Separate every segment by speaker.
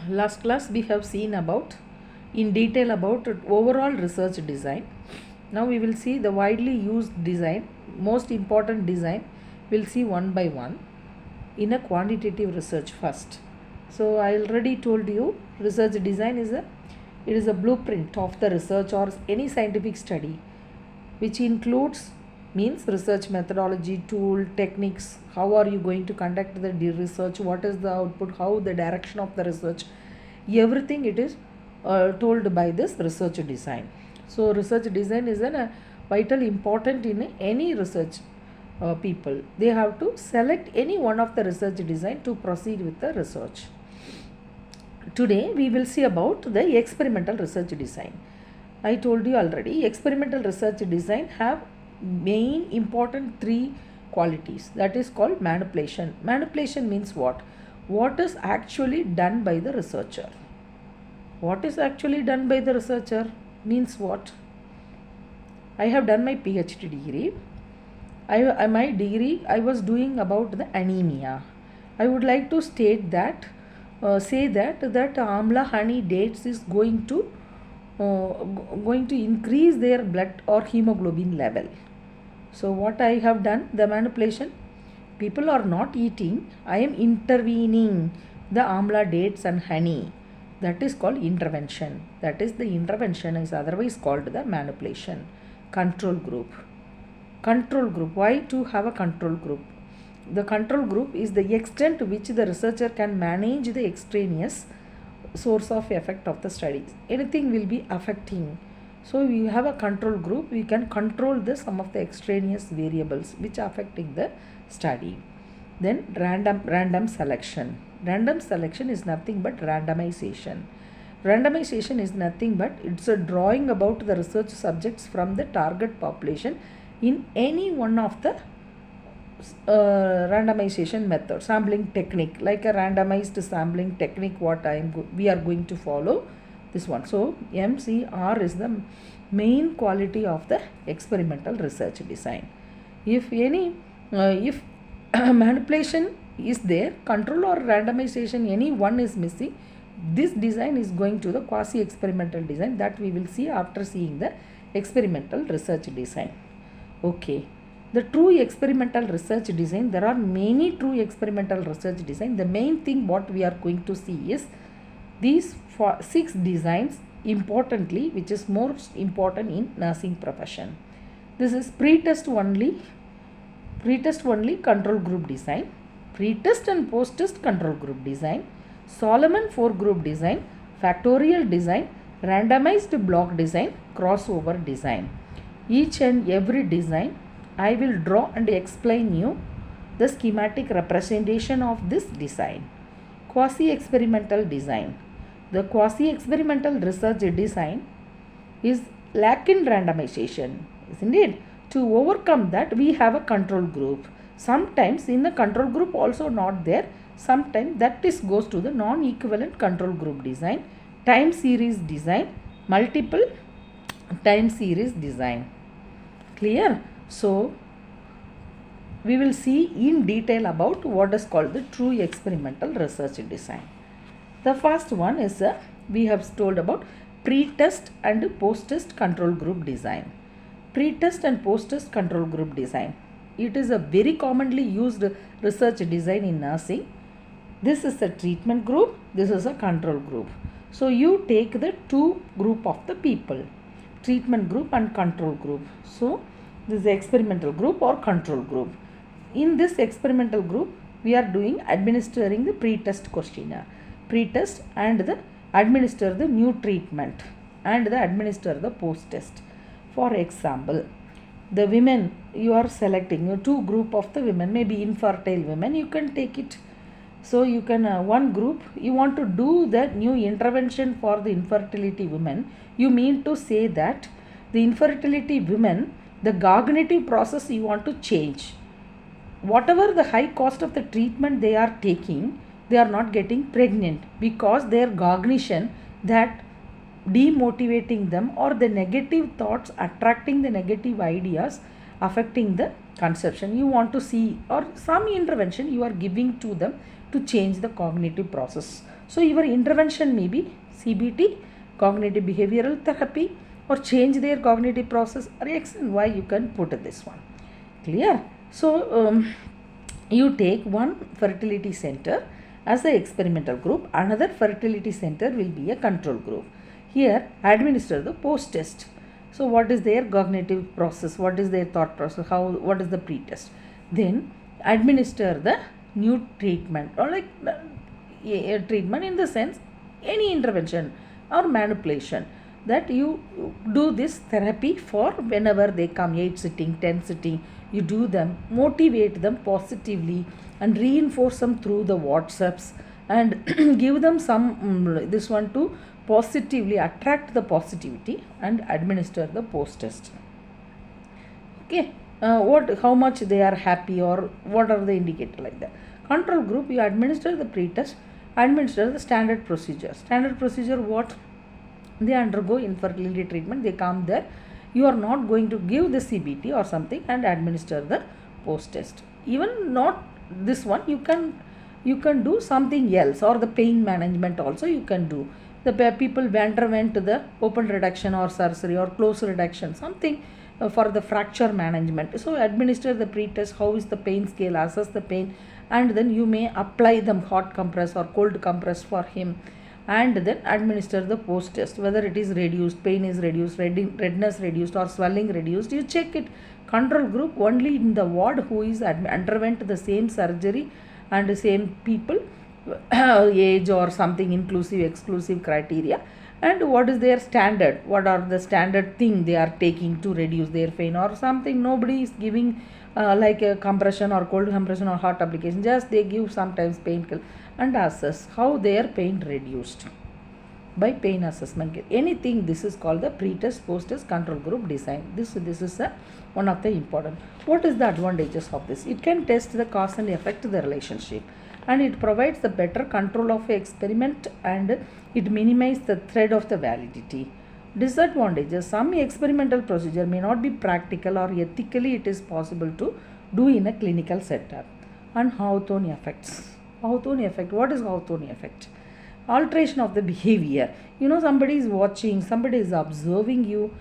Speaker 1: Last class we have seen about in detail about overall research design. Now we will see the widely used design, most important design. We'll see one by one in a quantitative research first. So I already told you research design is a blueprint of the research or any scientific study, which includes means research methodology, tool, techniques, how are you going to conduct the research, what is the output, how the direction of the research, everything it is told by this research design. So research design is a vital important in any research people. They have to select any one of the research design to proceed with the research. Today we will see about the experimental research design. I told you already, experimental research design have main important three qualities, that is called manipulation. Manipulation means what is actually done by the researcher. What is actually done by the researcher means what? I have done my PhD degree. My degree I was doing about the anemia. I would like to state that say that amla honey dates is going to increase their blood or hemoglobin level. So what I have done, the manipulation, people are not eating, I am intervening the amla dates and honey. That is called intervention. That is the intervention is otherwise called the manipulation. Control group. Control group. Why to have a control group? The control group is the extent to which the researcher can manage the extraneous source of effect of the studies. Anything will be affecting. So we have a control group, we can control some of the extraneous variables which are affecting the study. Then random selection. Random selection is nothing but randomization. Randomization is nothing but it's a drawing about the research subjects from the target population in any one of the randomization method, sampling technique, like a randomized sampling technique what we are going to follow this one. So MCR is the main quality of the experimental research design. If manipulation is there, control or randomization, any one is missing, this design is going to the quasi experimental design that we will see after seeing the experimental research design. Okay, the true experimental research design, there are many true experimental research design. The main thing what we are going to see is these 6 designs importantly, which is most important in nursing profession. This is pre-test only control group design, pre-test and post-test control group design, Solomon 4 group design, factorial design, randomized block design, crossover design. Each and every design I will draw and explain you the schematic representation of this design. Quasi-experimental design. The quasi-experimental research design is lack in randomization, isn't it? To overcome that, we have a control group. Sometimes in the control group also not there. Sometimes that goes to the non-equivalent control group design, time series design, multiple time series design. Clear? So we will see in detail about what is called the true experimental research design. The first one is we have told about pre-test and post-test control group design. Pre-test and post-test control group design. It is a very commonly used research design in nursing. This is a treatment group. This is a control group. So you take the two group of the people, treatment group and control group. So this is the experimental group or control group. In this experimental group, we are administering the pre-test questionnaire. Pre-test and administer the new treatment and administer the post-test. For example, the women you are selecting, two group of the women, maybe infertile women, you can take it. So you can one group, you want to do the new intervention for the infertility women. You mean to say that the infertility women, the cognitive process you want to change. Whatever the high cost of the treatment they are taking, they are not getting pregnant because their cognition that demotivating them or the negative thoughts attracting the negative ideas affecting the conception. You want to see or some intervention you are giving to them to change the cognitive process. So your intervention may be CBT, cognitive behavioral therapy, or change their cognitive process, or X and Y you can put this one. Clear? So you take one fertility center as the experimental group, another fertility center will be a control group. Here administer the post test. So what is their cognitive process, what is their thought process, what is the pre-test. Then administer the new treatment, or like a treatment in the sense any intervention or manipulation, that you do this therapy for whenever they come, 8 sitting, 10 sitting, you do them, motivate them positively and reinforce them through the WhatsApps, and give them some this one to positively attract the positivity and administer the post test. Okay, how much they are happy or what are the indicator like that. Control group, you administer the pre-test, administer the standard procedure. Standard procedure, what they undergo infertility treatment, they come there, you are not going to give the CBT or something and administer the post test. Even not this one, you can do something else, or the pain management also you can do. The people underwent the open reduction or surgery or close reduction, something for the fracture management. So administer the pre-test, how is the pain scale, assess the pain, and then you may apply them hot compress or cold compress for him, and then administer the post test, whether it is reduced, pain is reduced, redness reduced, or swelling reduced, you check it. Control group only in the ward who is underwent the same surgery and same people, age or something, inclusive exclusive criteria, and what is their standard, what are the standard thing they are taking to reduce their pain or something. Nobody is giving like a compression or cold compression or hot application, just they give sometimes painkiller and assess how their pain reduced by pain assessment. Anything, this is called the pre-test, post-test, control group design. This is one of the important. What is the advantages of this? It can test the cause and effect the relationship, and it provides the better control of experiment, and it minimizes the threat of the validity. Disadvantages: some experimental procedure may not be practical or ethically it is possible to do in a clinical setup. And Hawthorne effects. Hawthorne effect. What is Hawthorne effect? Alteration of the behavior. Somebody is watching, somebody is observing you,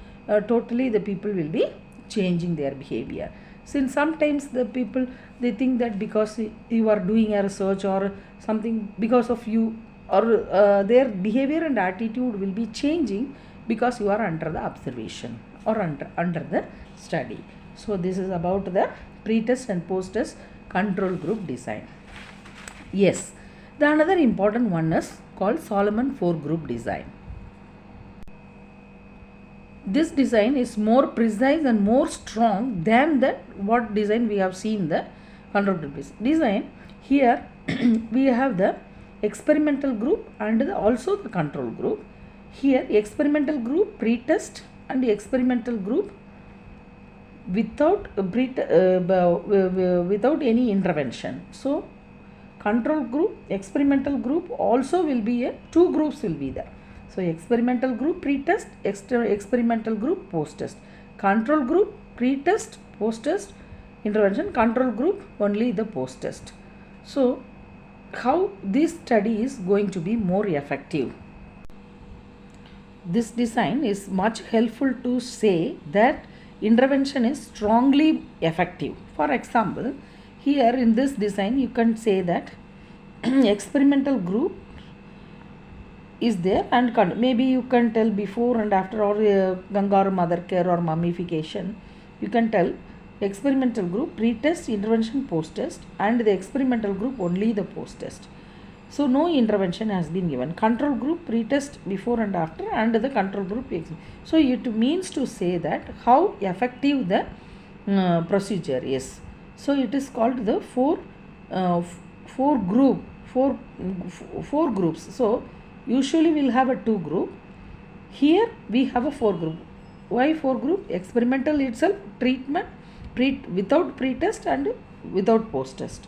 Speaker 1: totally the people will be changing their behavior. Since sometimes the people, they think that because you are doing a research or something, because of you, or their behavior and attitude will be changing because you are under the observation or under the study. So this is about the pre-test and post-test control group design. Yes, the another important one is called Solomon 4 group design. This design is more precise and more strong than the what design we have seen the control group design. Here we have the experimental group and also the control group. Here experimental group pre-test and experimental group without any intervention. So control group, experimental group also will be two groups will be there. So experimental group pre-test, experimental group post-test. Control group pre-test, post-test, intervention. Control group only the post-test. So how this study is going to be more effective? This design is much helpful to say that intervention is strongly effective. For example, here in this design you can say that experimental group is there, and maybe you can tell before and after, or Ganga or mother care or mummification. You can tell experimental group pre-test, intervention, post-test, and the experimental group only the post-test. So no intervention has been given. Control group pre-test before and after, and the control group. So it means to say that how effective the procedure is. So it is called the four groups. So usually we'll have a 2 group. Here we have a 4 group. Why 4 group? Experimental itself, treatment, without pre-test and without post-test.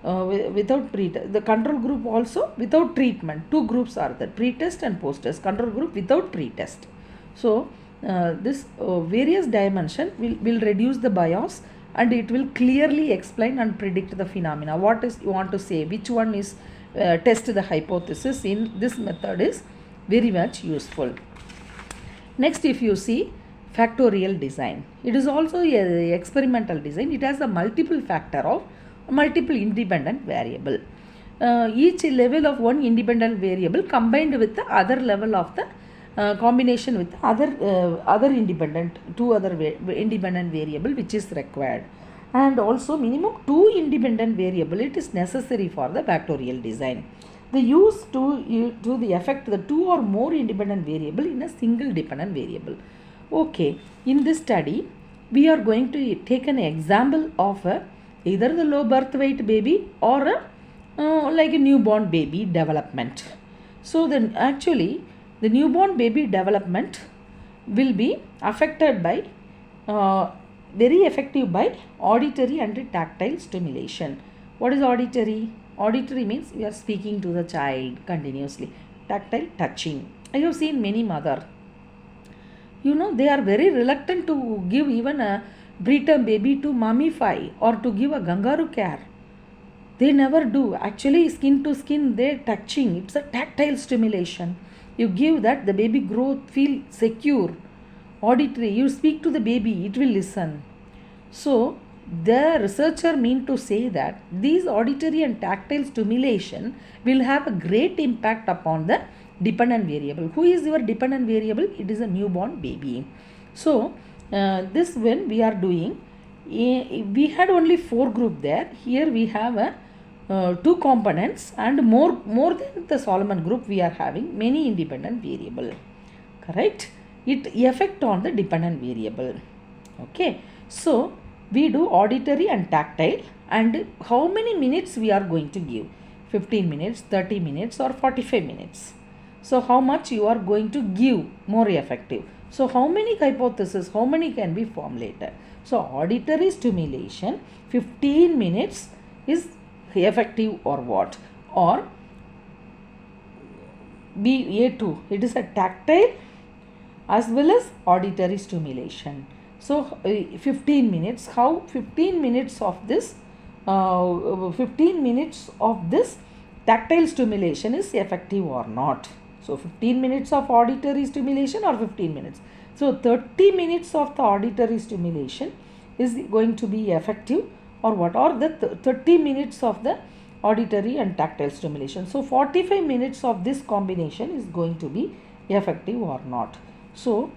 Speaker 1: Without pre-test. The control group also without treatment. 2 groups are there, pre-test and post-test. Control group without pre-test. So this various dimension will reduce the bias, and it will clearly explain and predict the phenomena. What is you want to say? Which one is test the hypothesis in this method is very much useful. Next, if you see factorial design, it is also a experimental design. It has a multiple factor of multiple independent variable. Each level of one independent variable combined with the other level of the combination with other independent independent variable which is required, and also minimum 2 independent variable it is necessary for the factorial design. They use to the effect the 2 or more independent variable in a single dependent variable. Okay, in this study we are going to take an example of either the low birth weight baby or like a newborn baby development. So then actually the newborn baby development will be affected by very effective by auditory and tactile stimulation. What is auditory? Auditory means we are speaking to the child continuously. Tactile, touching. I have seen many mother. They are very reluctant to give even a preterm baby to mummify or to give a kangaroo care. They never do. Actually, skin to skin, they touching. It's a tactile stimulation. You give that, the baby growth feel secure. Auditory, you speak to the baby, it will listen. So, the researcher mean to say that these auditory and tactile stimulation will have a great impact upon the dependent variable. Who is your dependent variable? It is a newborn baby. So, this when we are doing, we had only 4 group there. Here we have 2 components and more than the Solomon group we are having many independent variable. Correct? It effect on the dependent variable. Okay. So, we do auditory and tactile, and how many minutes we are going to give? 15 minutes, 30 minutes or 45 minutes. So, how much you are going to give more effective? So, how many hypotheses, how many can be formulated? So, auditory stimulation 15 minutes is effective or what? Or A2, it is a tactile as well as auditory stimulation. So, 15 minutes, how 15 minutes of this tactile stimulation is effective or not. So, 15 minutes of auditory stimulation or 15 minutes. So, 30 minutes of the auditory stimulation is going to be effective or what, or the 30 minutes of the auditory and tactile stimulation. So, 45 minutes of this combination is going to be effective or not. So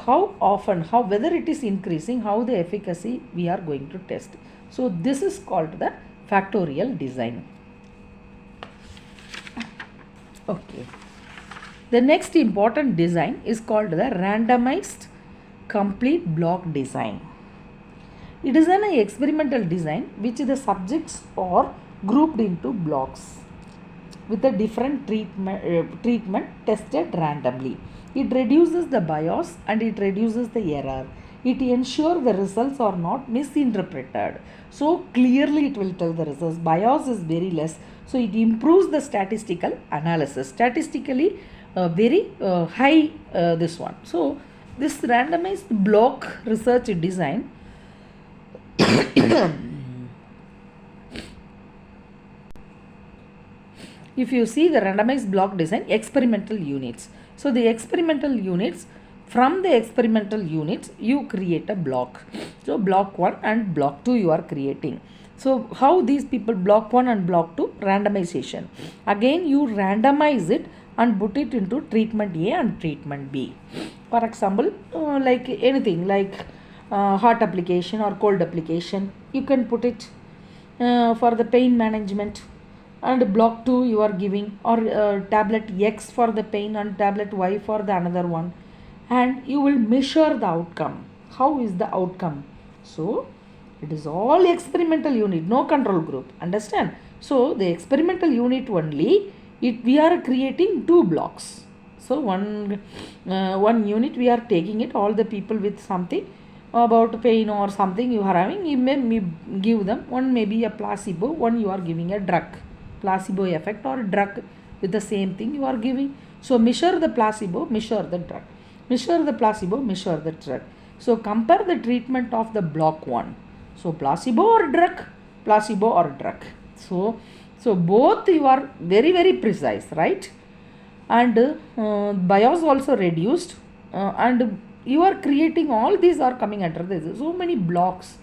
Speaker 1: how often, whether it is increasing, how the efficacy we are going to test. So, this is called the factorial design. Okay. The next important design is called the randomized complete block design. It is an experimental design which the subjects are grouped into blocks with a different treatment tested randomly. It reduces the bias and it reduces the error. It ensures the results are not misinterpreted. So clearly it will tell the results. Bias is very less. So it improves the statistical analysis. Statistically very high this one. So this randomized block research design if you see the randomized block design, experimental units. So the experimental units, from the experimental units you create a block. So block 1 and block 2 you are creating. So how these people, block 1 and block 2, randomization. Again you randomize it and put it into treatment A and treatment B. For example, like anything like hot application or cold application, you can put it for the pain management. And block 2 you are giving, or tablet X for the pain and tablet Y for the another one, and you will measure the outcome. How is the outcome? So it is all experimental unit, no control group. Understand? So the experimental unit only, we are creating 2 blocks. So one unit we are taking it, all the people with something about pain or something you are having, you may give them, one may be a placebo, one you are giving a drug, placebo effect or drug with the same thing you are giving. So measure the placebo, measure the drug, measure the placebo, measure the drug. So compare the treatment of the block 1. So placebo or drug, placebo or drug. So So both you are very very precise, right? And bios also reduced, and you are creating all these are coming under this. So many blocks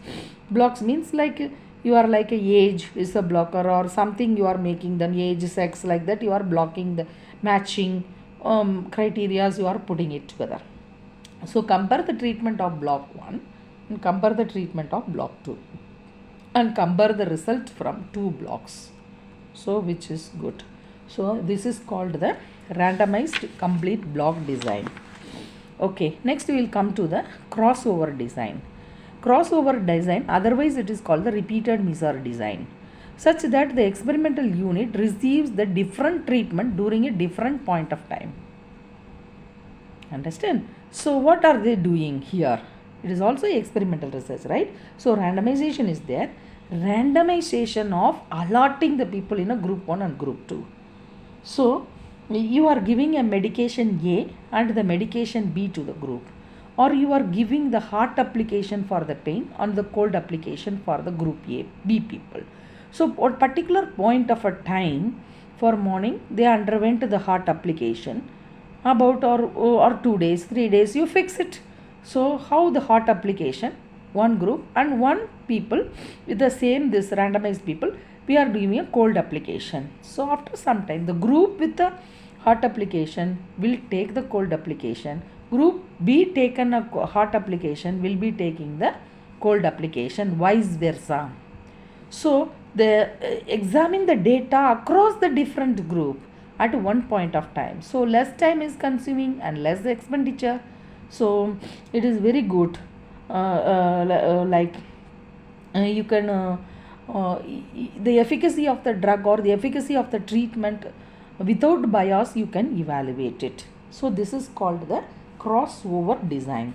Speaker 1: means like you are like a age is a blocker or something, you are making them age, sex, like that you are blocking the matching criterias, you are putting it together. So compare the treatment of block 1 and compare the treatment of block 2 and compare the result from two blocks. So which is good. So this is called the randomized complete block design. Okay, next we will come to the crossover design. Crossover design, otherwise it is called the repeated measure design, such that the experimental unit receives the different treatment during a different point of time. Understand? So what are they doing here? It is also experimental research, right? So randomization is there. Randomization of allotting the people in a group 1 and group 2. So you are giving a medication A and the medication B to the group, or you are giving the hot application for the pain and the cold application for the group A, B people. So at particular point of a time for morning they underwent the hot application, about or 2 days, 3 days you fix it. So how the hot application, one group and one people with the same this randomized people, we are doing a cold application. So after some time the group with the hot application will take the cold application, group B taken a hot application will be taking the cold application, vice versa. So they examine the data across the different group at one point of time. So less time is consuming and less the expenditure. So it is very good. You can the efficacy of the drug or the efficacy of the treatment without bias you can evaluate it. So this is called the crossover design.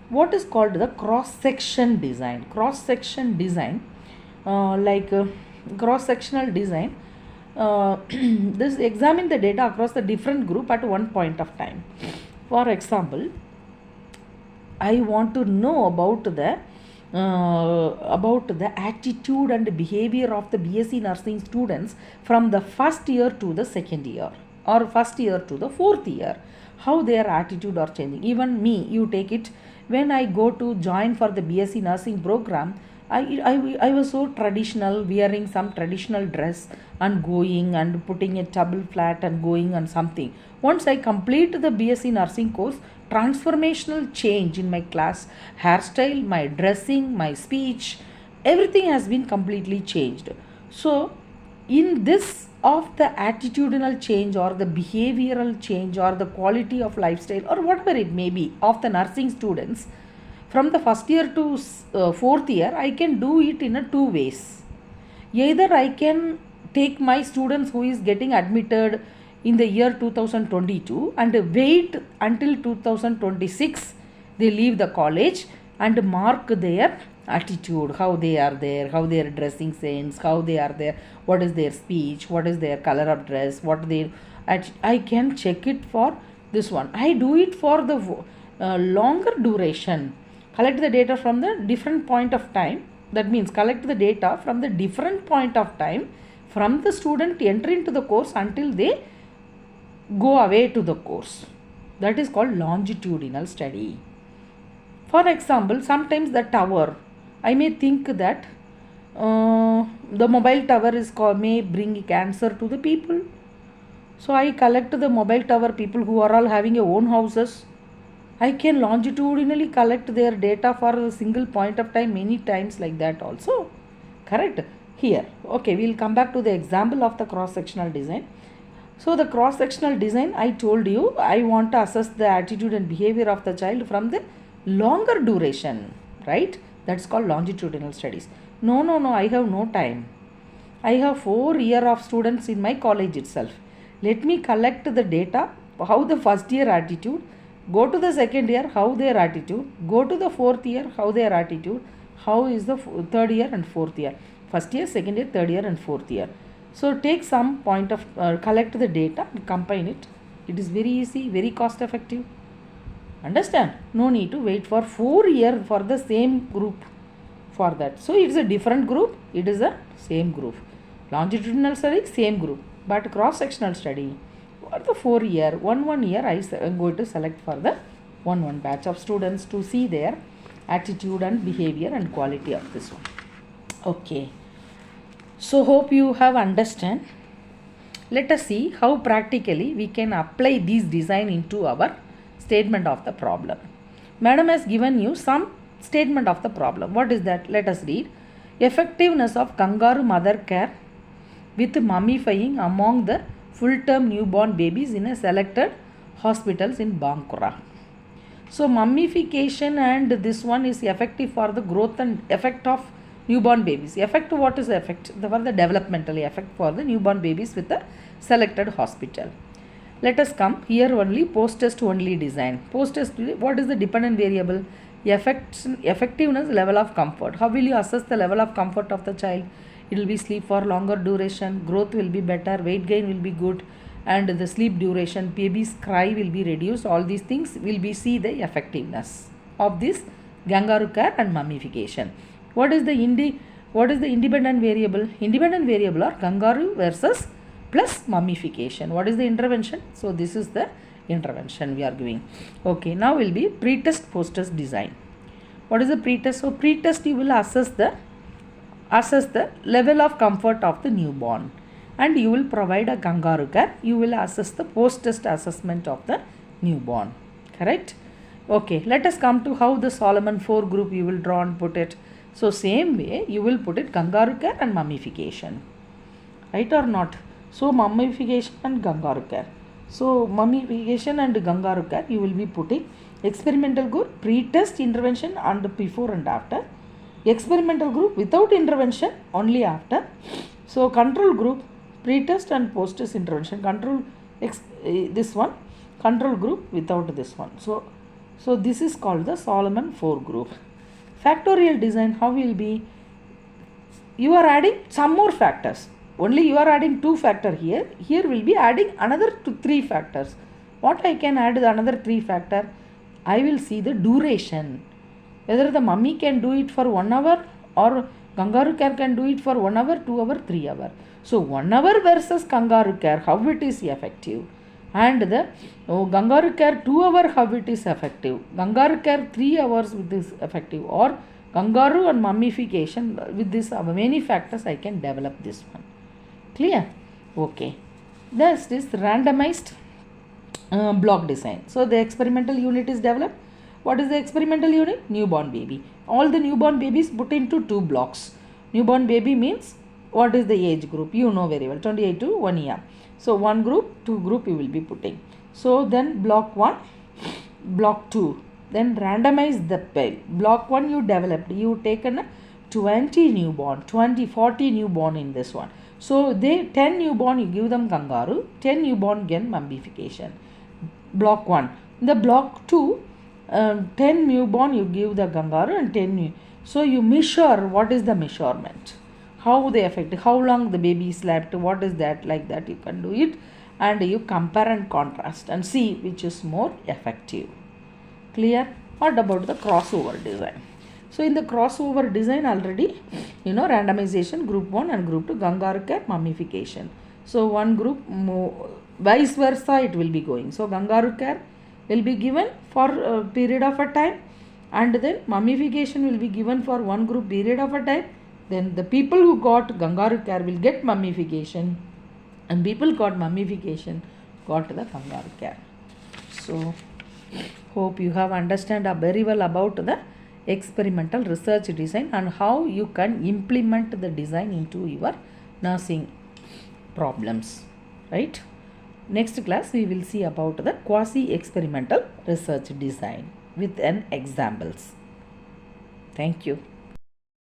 Speaker 1: What is called the cross section design? Cross section design, cross sectional design, this examine the data across the different group at one point of time. For example, I want to know about the attitude and behavior of the BSc nursing students from the first year to the second year or first year to the fourth year, how their attitude are changing. Even me, you take it, when I go to join for the BSc nursing program, I was so traditional, wearing some traditional dress and going and putting a towel flat and going and something. Once I complete the BSc nursing course, transformational change in my class, hairstyle, my dressing, my speech, everything has been completely changed. So in this of the attitudinal change or the behavioral change or the quality of lifestyle or whatever it may be of the nursing students, from the first year to fourth year, I can do it in a two ways. Either I can take my students who is getting admitted in the year 2022 and wait until 2026 they leave the college and mark their attitude, how they are there, how their dressing sense, how they are there, what is their speech, what is their color of dress, what they I can check it for this one. I do it for the longer duration. Collect the data from the different point of time. That means collect the data from the different point of time from the student entry into the course until they go away to the course. That is called longitudinal study. For example, sometimes the tower, I may think that the mobile tower may bring cancer to the people. So I collect the mobile tower people who are all having their own houses. I can longitudinally collect their data for a single point of time many times like that also. Correct? Here. Okay, we will come back to the example of the cross-sectional design. So the cross-sectional design, I told you, I want to assess the attitude and behavior of the child from the longer duration, right? That's called longitudinal studies. No, I have no time. I have 4 years of students in my college itself. Let me collect the data, how the first year attitude, go to the second year, how their attitude, go to the fourth year, how their attitude, how is the third year and fourth year. First year, second year, third year and fourth year. So take some point of, collect the data and combine it. It is very easy, very cost effective. Understand? No need to wait for 4 years for the same group for that. So it is a different group, it is a same group. Longitudinal study, same group, but cross-sectional study for the 4 year, one year I am going to select for the one batch of students to see their attitude and behavior and quality of this one. Okay, so hope you have understand. Let us see how practically we can apply these design into our statement of the problem. Madam has given you some statement of the problem. What is that? Let us read. Effectiveness of kangaroo mother care with mummifying among the full-term newborn babies in a selected hospitals in Bankura. So mummification and this one is effective for the growth and effect of newborn babies. Effect, what is the effect? For the developmental effect for the newborn babies with a selected hospital. Let us come here only post-test only design. Post-test, what is the dependent variable? Effectiveness, level of comfort. How will you assess the level of comfort of the child? It will be sleep for longer duration, growth will be better, weight gain will be good, and the sleep duration, baby's cry will be reduced. All these things will be see the effectiveness of this kangaroo care and mummification. What is the independent variable? Independent variable are kangaroo versus plus mummification. What is the intervention? So this is the intervention we are giving. Okay, now will be pre-test post-test design. What is the pre-test? So pre-test you will assess the level of comfort of the newborn, and you will provide a kangaroo care. You will assess the post-test assessment of the newborn. Correct? Okay, let us come to how the Solomon 4 group you will draw and put it. So same way you will put it kangaroo care and mummification. Right or not? So mummification and kangaroo care. So mummification and kangaroo care you will be putting experimental group, pre-test intervention and before and after. Experimental group without intervention only after. So control group, pre-test and post-test intervention. This one, control group without this one. So this is called the Solomon 4 group. Factorial design, how will be? You are adding some more factors. Only you are adding 2 factor here. Here will be adding another 3 factors. What I can add another 3 factor? I will see the duration. Whether the mummy can do it for 1 hour or kangaroo care can do it for 1 hour, 2 hour, 3 hour. So 1 hour versus kangaroo care, how it is effective. And the kangaroo care 2 hour, how it is effective. Kangaroo care 3 hours with this effective, or kangaroo and mummification with this many factors I can develop this one. Clear? Okay. This is randomized block design. So the experimental unit is developed. What is the experimental unit? Newborn baby. All the newborn babies put into 2 blocks. Newborn baby means what is the age group? You know very well, 28 to 1 year. So 1 group, 2 group you will be putting. So then block 1, block 2. Then randomize the pair. Block 1 you developed. You taken 20 newborn, 40 newborn in this one. So 10 newborn you give them kangaroo, 10 newborn get mummification. Block 1. In the block 2, 10 newborn you give the kangaroo and 10 new. So you measure what is the measurement, how they affect, how long the baby slept, what is that, like that you can do it, and you compare and contrast and see which is more effective. Clear? What about the crossover design? So in the crossover design already randomization group 1 and group 2, kangaroo care, mummification. So one group vice versa it will be going. So kangaroo care will be given for a period of a time, and then mummification will be given for one group period of a time. Then the people who got kangaroo care will get mummification, and people got mummification got the kangaroo care. So hope you have understand very well about the experimental research design and how you can implement the design into your nursing problems, right? Next class we will see about the quasi-experimental research design with an examples. Thank you.